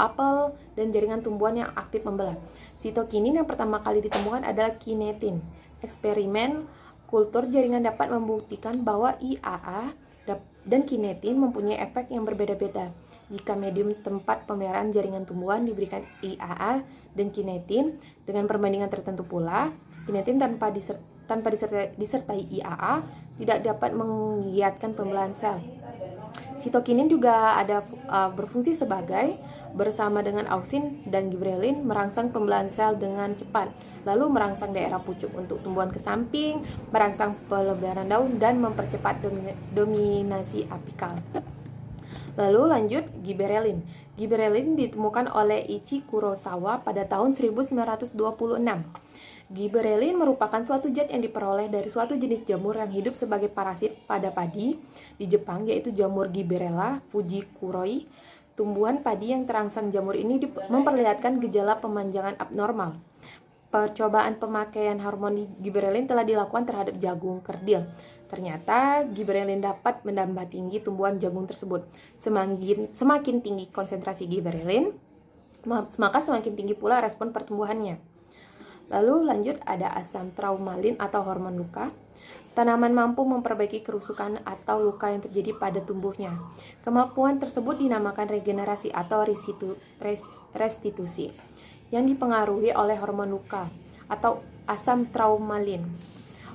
apel, dan jaringan tumbuhan yang aktif membelah. Sitokinin yang pertama kali ditemukan adalah kinetin. Eksperimen kultur jaringan dapat membuktikan bahwa IAA dan kinetin mempunyai efek yang berbeda-beda. Jika medium tempat pemeliharaan jaringan tumbuhan diberikan IAA dan kinetin dengan perbandingan tertentu pula, kinetin tanpa disertai IAA tidak dapat menggiatkan pembelahan sel. Sitokinin juga ada berfungsi sebagai bersama dengan auksin dan giberelin merangsang pembelahan sel dengan cepat, lalu merangsang daerah pucuk untuk tumbuhan ke samping, merangsang pelebaran daun, dan mempercepat dominasi apikal. Lalu lanjut giberelin. Giberelin ditemukan oleh Ichi Kurosawa pada tahun 1926. Gibberellin merupakan suatu zat yang diperoleh dari suatu jenis jamur yang hidup sebagai parasit pada padi di Jepang, yaitu jamur Gibberella fujikuroi. Tumbuhan padi yang terangsang jamur ini memperlihatkan gejala pemanjangan abnormal. Percobaan pemakaian hormon gibberellin telah dilakukan terhadap jagung kerdil. Ternyata gibberellin dapat menambah tinggi tumbuhan jagung tersebut. Semakin tinggi konsentrasi gibberellin, maka semakin tinggi pula respon pertumbuhannya. Lalu lanjut ada asam traumalin atau hormon luka. Tanaman mampu memperbaiki kerusakan atau luka yang terjadi pada tumbuhnya. Kemampuan tersebut dinamakan regenerasi atau restitusi, yang dipengaruhi oleh hormon luka atau asam traumalin.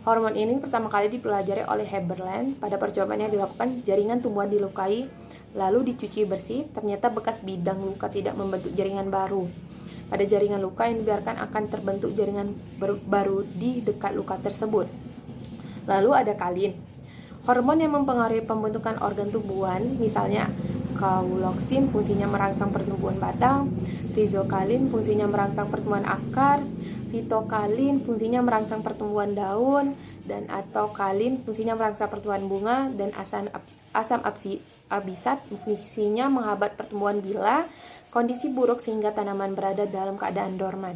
Hormon ini pertama kali dipelajari oleh Heberlein. Pada percobaan yang dilakukan, jaringan tumbuhan dilukai lalu dicuci bersih. Ternyata bekas bidang luka tidak membentuk jaringan baru. Pada jaringan luka yang dibiarkan akan terbentuk jaringan baru di dekat luka tersebut. Lalu ada kalin, hormon yang mempengaruhi pembentukan organ tumbuhan, misalnya kauloksin fungsinya merangsang pertumbuhan batang, rizokalin fungsinya merangsang pertumbuhan akar, fitokalin fungsinya merangsang pertumbuhan daun, dan atau kalin fungsinya merangsang pertumbuhan bunga, dan asam abisat fungsinya menghambat pertumbuhan bila kondisi buruk sehingga tanaman berada dalam keadaan dorman.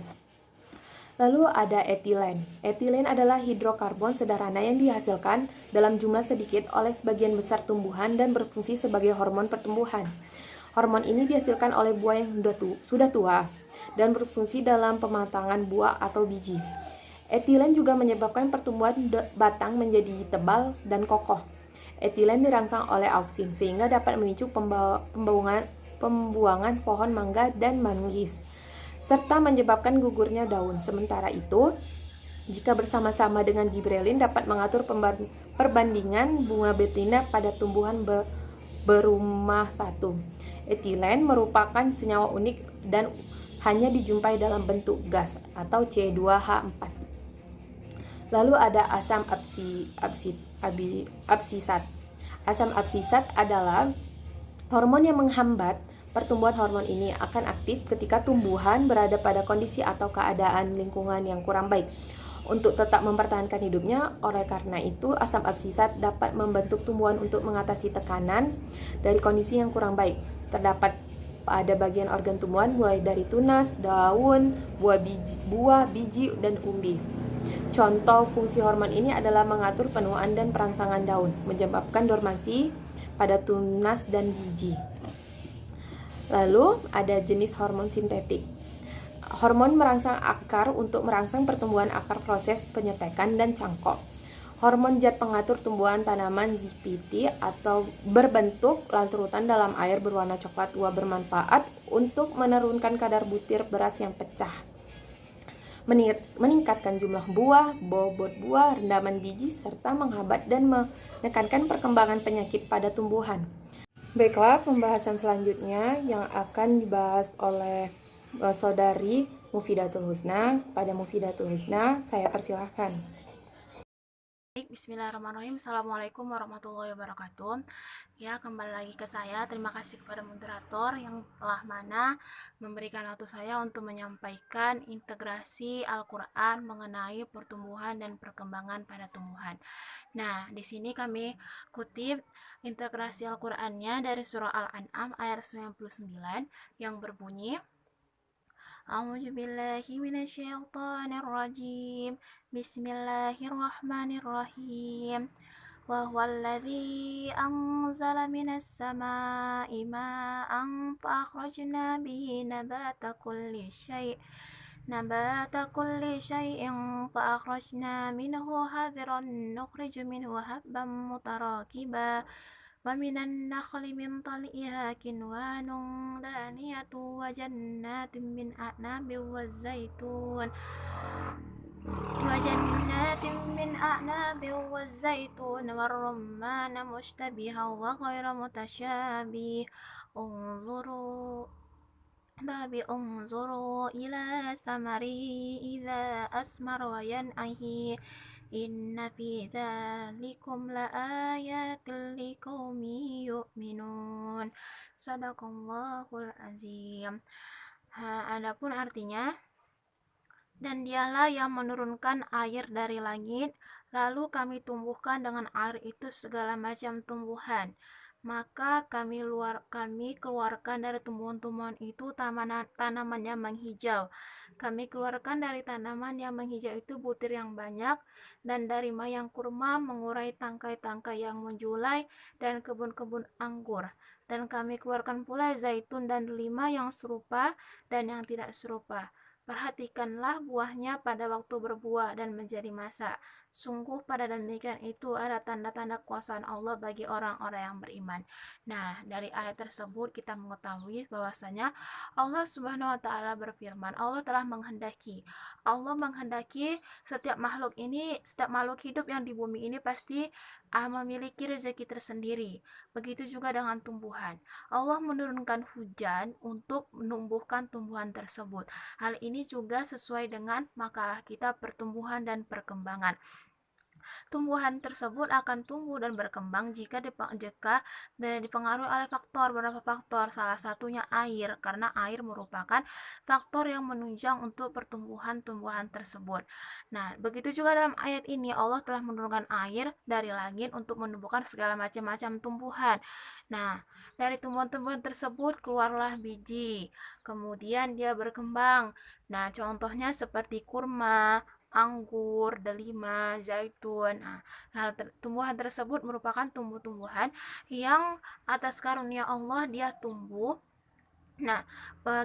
Lalu ada etilen. Etilen adalah hidrokarbon sederhana yang dihasilkan dalam jumlah sedikit oleh sebagian besar tumbuhan dan berfungsi sebagai hormon pertumbuhan. Hormon ini dihasilkan oleh buah yang sudah tua dan berfungsi dalam pematangan buah atau biji. Etilen juga menyebabkan pertumbuhan batang menjadi tebal dan kokoh. Etilen dirangsang oleh auksin sehingga dapat memicu pembuangan pohon mangga dan manggis, serta menyebabkan gugurnya daun. Sementara itu, jika bersama-sama dengan gibberellin dapat mengatur perbandingan bunga betina pada tumbuhan berumah satu. Etilen merupakan senyawa unik dan hanya dijumpai dalam bentuk gas atau C2H4. Lalu ada asam absisat. Asam absisat adalah hormon yang menghambat pertumbuhan. Hormon ini akan aktif ketika tumbuhan berada pada kondisi atau keadaan lingkungan yang kurang baik untuk tetap mempertahankan hidupnya. Oleh karena itu, asam absisat dapat membentuk tumbuhan untuk mengatasi tekanan dari kondisi yang kurang baik. Terdapat pada bagian organ tumbuhan mulai dari tunas, daun, buah, biji, dan umbi. Contoh fungsi hormon ini adalah mengatur penuaan dan perangsangan daun, menyebabkan dormansi pada tunas dan biji. Lalu ada jenis hormon sintetik. Hormon merangsang akar untuk merangsang pertumbuhan akar, proses penyetekan dan cangkok. Hormon zat pengatur tumbuhan tanaman ZPT atau berbentuk lanturutan dalam air berwarna coklat tua bermanfaat untuk menurunkan kadar butir beras yang pecah, meningkatkan jumlah buah, bobot buah, rendaman biji, serta menghambat dan menekankan perkembangan penyakit pada tumbuhan. Baiklah, pembahasan selanjutnya yang akan dibahas oleh saudari Mufidatul Husna. Pada Mufidatul Husna, saya persilahkan. Baik, bismillahirrahmanirrahim. Assalamualaikum warahmatullahi wabarakatuh. Ya, kembali lagi ke saya. Terima kasih kepada moderator yang telah memberikan waktu saya untuk menyampaikan integrasi Al-Quran mengenai pertumbuhan dan perkembangan pada tumbuhan. Nah, di sini kami kutip integrasi Al-Qurannya dari surah Al-An'am ayat 99 yang berbunyi, A'udzu billahi minasyaitonir rajim. Bismillahirrahmanirrahim. Wa huwallazi anzala minas samaa'i ma'an fa akhrajna bihi nabata kulli syai'in fa akhrajna minhu hadiran nukhriju minhu habban mutarakiba wa minan nakhli min tal'iha kinwanun daniyatu wa jannatin min a'nabin والزيتون والرمان مشتبها وغير متشابه انظروا إلى ثمره إذا أثمر وينعه إن في ذلكم لآيات لقوم يؤمنون. Sadaqallahul azim. Adapun artinya, Dan dialah yang menurunkan air dari langit, lalu kami tumbuhkan dengan air itu segala macam tumbuhan. Maka kami keluarkan dari tumbuhan-tumbuhan itu tanaman yang menghijau. Kami keluarkan dari tanaman yang menghijau itu butir yang banyak, dan dari mayang kurma mengurai tangkai-tangkai yang menjulai dan kebun-kebun anggur. Dan kami keluarkan pula zaitun dan delima yang serupa dan yang tidak serupa. Perhatikanlah buahnya pada waktu berbuah dan menjadi masa. Sungguh pada demikian itu ada tanda-tanda kuasaan Allah bagi orang-orang yang beriman. Nah, dari ayat tersebut kita mengetahui bahwasanya Allah Subhanahu wa taala berfirman, Allah menghendaki setiap makhluk hidup yang di bumi ini pasti memiliki rezeki tersendiri. Begitu juga dengan tumbuhan. Allah menurunkan hujan untuk menumbuhkan tumbuhan tersebut. Hal ini juga sesuai dengan makalah kita pertumbuhan dan perkembangan. Tumbuhan tersebut akan tumbuh dan berkembang jika dipengaruhi oleh beberapa faktor. Salah satunya air, karena air merupakan faktor yang menunjang untuk pertumbuhan tumbuhan tersebut. Nah, begitu juga dalam ayat ini Allah telah menurunkan air dari langit untuk menumbuhkan segala macam tumbuhan. Nah, dari tumbuhan-tumbuhan tersebut keluarlah biji, kemudian dia berkembang. Nah, contohnya seperti kurma, anggur, delima, zaitun. Nah, tumbuhan tersebut merupakan tumbuh-tumbuhan yang atas karunia Allah dia tumbuh. Nah,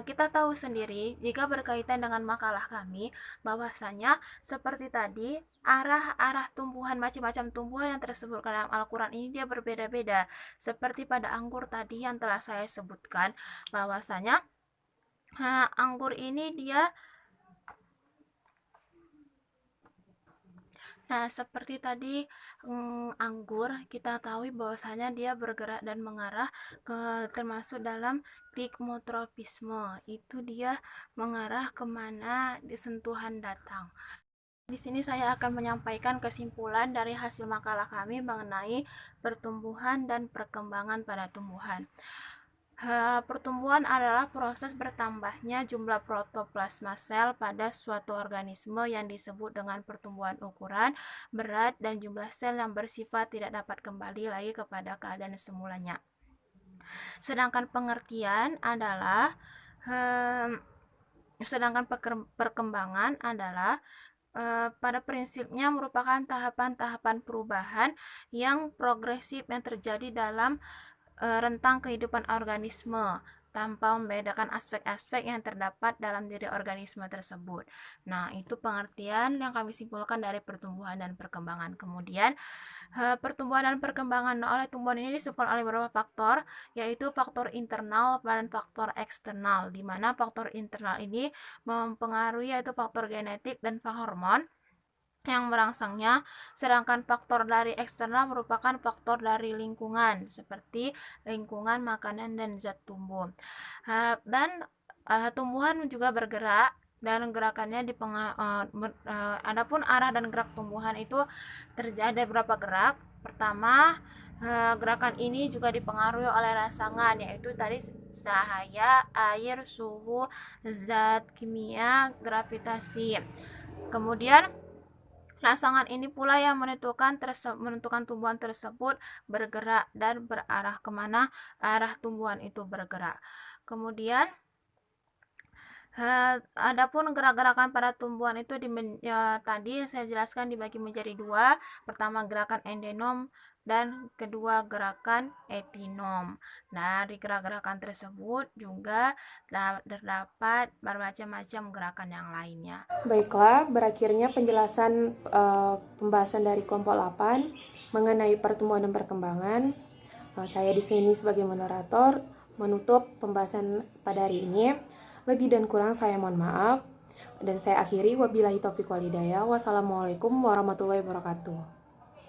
kita tahu sendiri jika berkaitan dengan makalah kami bahwasanya seperti tadi arah-arah tumbuhan macam-macam tumbuhan yang tersebut dalam Al-Qur'an ini dia berbeda-beda. Seperti pada anggur tadi yang telah saya sebutkan bahwasanya anggur ini dia Nah, seperti tadi anggur kita tahu bahwasanya dia bergerak dan mengarah termasuk dalam klikmotropisme. Itu dia mengarah kemana sentuhan datang. Di sini saya akan menyampaikan kesimpulan dari hasil makalah kami mengenai pertumbuhan dan perkembangan pada tumbuhan. Pertumbuhan adalah proses bertambahnya jumlah protoplasma sel pada suatu organisme yang disebut dengan pertumbuhan ukuran, berat, dan jumlah sel yang bersifat tidak dapat kembali lagi kepada keadaan semulanya. Sedangkan perkembangan adalah pada prinsipnya merupakan tahapan-tahapan perubahan yang progresif yang terjadi dalam rentang kehidupan organisme tanpa membedakan aspek-aspek yang terdapat dalam diri organisme tersebut. Nah, itu pengertian yang kami simpulkan dari pertumbuhan dan perkembangan. Kemudian, pertumbuhan dan perkembangan oleh tumbuhan ini disebabkan oleh beberapa faktor, yaitu faktor internal dan faktor eksternal, di mana faktor internal ini mempengaruhi yaitu faktor genetik dan hormon yang merangsangnya, sedangkan faktor dari eksternal merupakan faktor dari lingkungan seperti lingkungan, makanan, dan zat tumbuh. Dan tumbuhan juga bergerak dan gerakannya adapun arah dan gerak tumbuhan itu terjadi beberapa gerak. Pertama, gerakan ini juga dipengaruhi oleh rangsangan, yaitu tadi cahaya, air, suhu, zat kimia, gravitasi. Kemudian rangsangan ini pula yang menentukan tumbuhan tersebut bergerak dan berarah kemana arah tumbuhan itu bergerak. Kemudian adapun gerak-gerakan pada tumbuhan itu tadi saya jelaskan dibagi menjadi dua. Pertama gerakan endonom dan kedua gerakan etinom. Nah, di gerak-gerakan tersebut juga terdapat bermacam-macam gerakan yang lainnya. Baiklah, berakhirnya penjelasan pembahasan dari kelompok 8 mengenai pertumbuhan dan perkembangan. Saya di sini sebagai moderator menutup pembahasan pada hari ini. Lebih dan kurang saya mohon maaf. Dan saya akhiri, wabillahi taufiq wal hidayah. Wassalamualaikum warahmatullahi wabarakatuh.